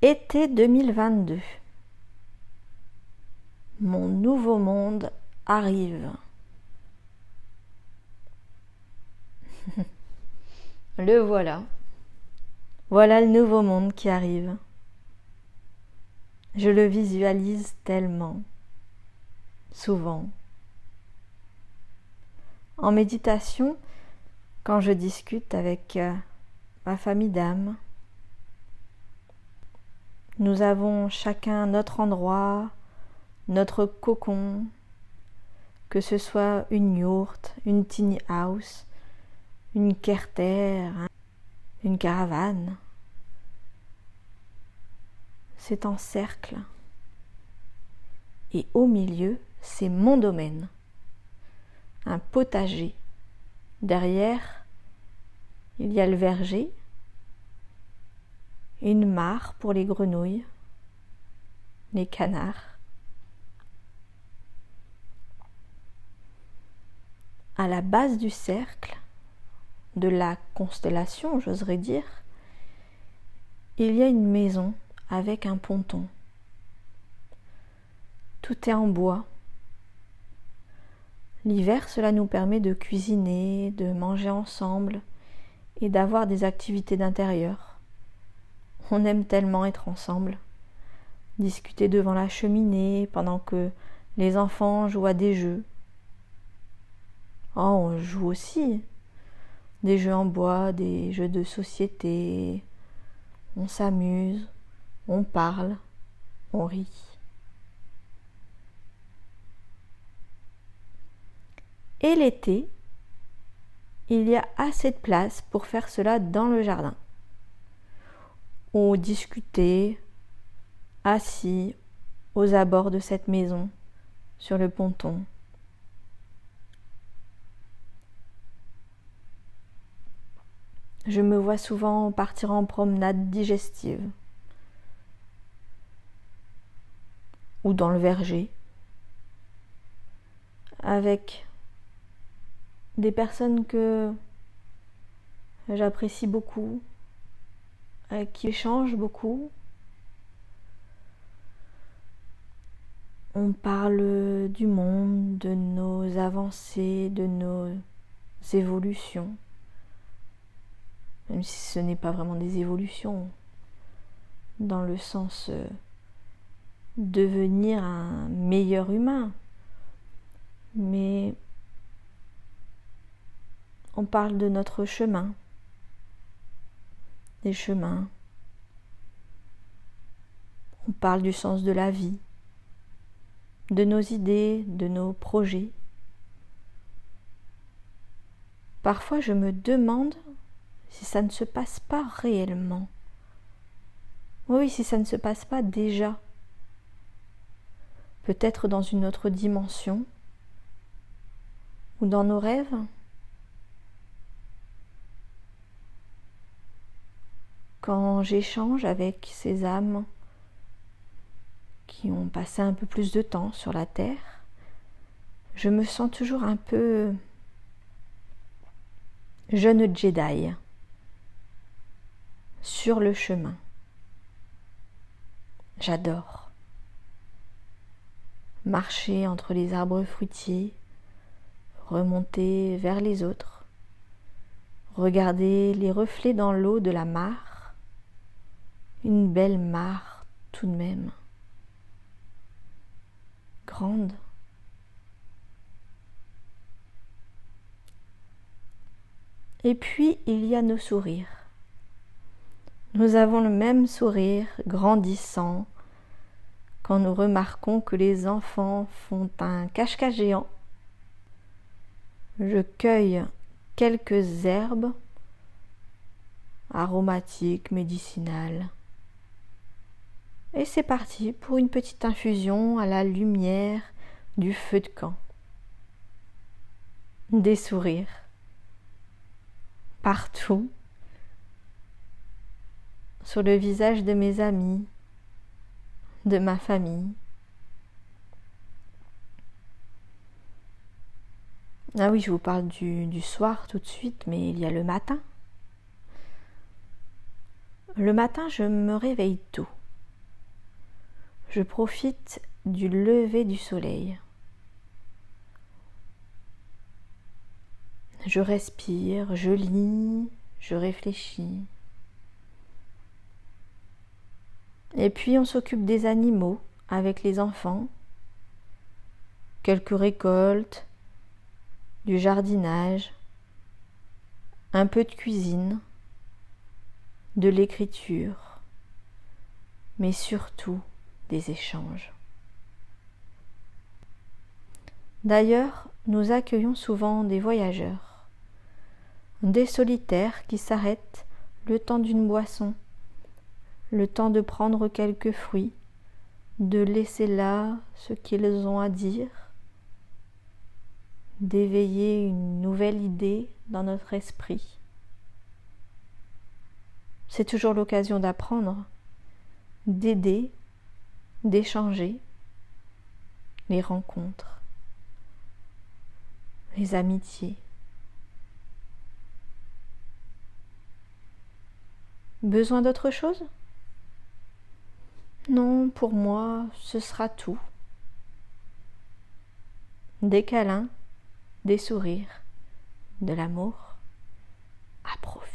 Été 2022. Mon nouveau monde arrive. Le voilà. Voilà le nouveau monde qui arrive. Je le visualise tellement, souvent. En méditation, quand je discute avec ma famille d'âme, nous avons chacun notre endroit, notre cocon, que ce soit une yourte, une tiny house, une kerter, une caravane. C'est en cercle. Et au milieu, c'est mon domaine. Un potager. Derrière, il y a le verger, une mare pour les grenouilles, les canards. À la base du cercle, de la constellation, j'oserais dire, il y a une maison avec un ponton. Tout est en bois. L'hiver, cela nous permet de cuisiner, de manger ensemble et d'avoir des activités d'intérieur. On aime tellement être ensemble, discuter devant la cheminée pendant que les enfants jouent à des jeux. Oh, on joue aussi des jeux en bois, des jeux de société. On s'amuse, on parle, on rit. Et l'été, il y a assez de place pour faire cela dans le jardin. Ou discuter, assis aux abords de cette maison, sur le ponton. Je me vois souvent partir en promenade digestive. Ou dans le verger. Avec des personnes que j'apprécie beaucoup, avec qui j'échange beaucoup. On parle du monde, de nos avancées, de nos évolutions. Même si ce n'est pas vraiment des évolutions, dans le sens devenir un meilleur humain. Mais on parle de notre chemin, des chemins. On parle du sens de la vie, de nos idées, de nos projets. Parfois, je me demande si ça ne se passe pas réellement. Oui, si ça ne se passe pas déjà. Peut-être dans une autre dimension, ou dans nos rêves. Quand j'échange avec ces âmes qui ont passé un peu plus de temps sur la Terre, je me sens toujours un peu jeune Jedi, sur le chemin. J'adore marcher entre les arbres fruitiers, remonter vers les autres, regarder les reflets dans l'eau de la mare, une belle mare tout de même, grande. Et puis il y a nos sourires. Nous avons le même sourire grandissant quand nous remarquons que les enfants font un cache-cache géant. Je cueille quelques herbes aromatiques, médicinales. Et c'est parti pour une petite infusion à la lumière du feu de camp. Des sourires. Partout. Sur le visage de mes amis, de ma famille. Ah oui, je vous parle du soir tout de suite, mais il y a le matin. Le matin, je me réveille tôt. Je profite du lever du soleil. Je respire, je lis, je réfléchis. Et puis on s'occupe des animaux avec les enfants, quelques récoltes, du jardinage, un peu de cuisine, de l'écriture, mais surtout des échanges. D'ailleurs, nous accueillons souvent des voyageurs, des solitaires qui s'arrêtent le temps d'une boisson, le temps de prendre quelques fruits, de laisser là ce qu'ils ont à dire, d'éveiller une nouvelle idée dans notre esprit. C'est toujours l'occasion d'apprendre, d'aider, d'échanger, les rencontres, les amitiés. Besoin d'autre chose ? Non, pour moi, ce sera tout. Des câlins, des sourires, de l'amour à profiter.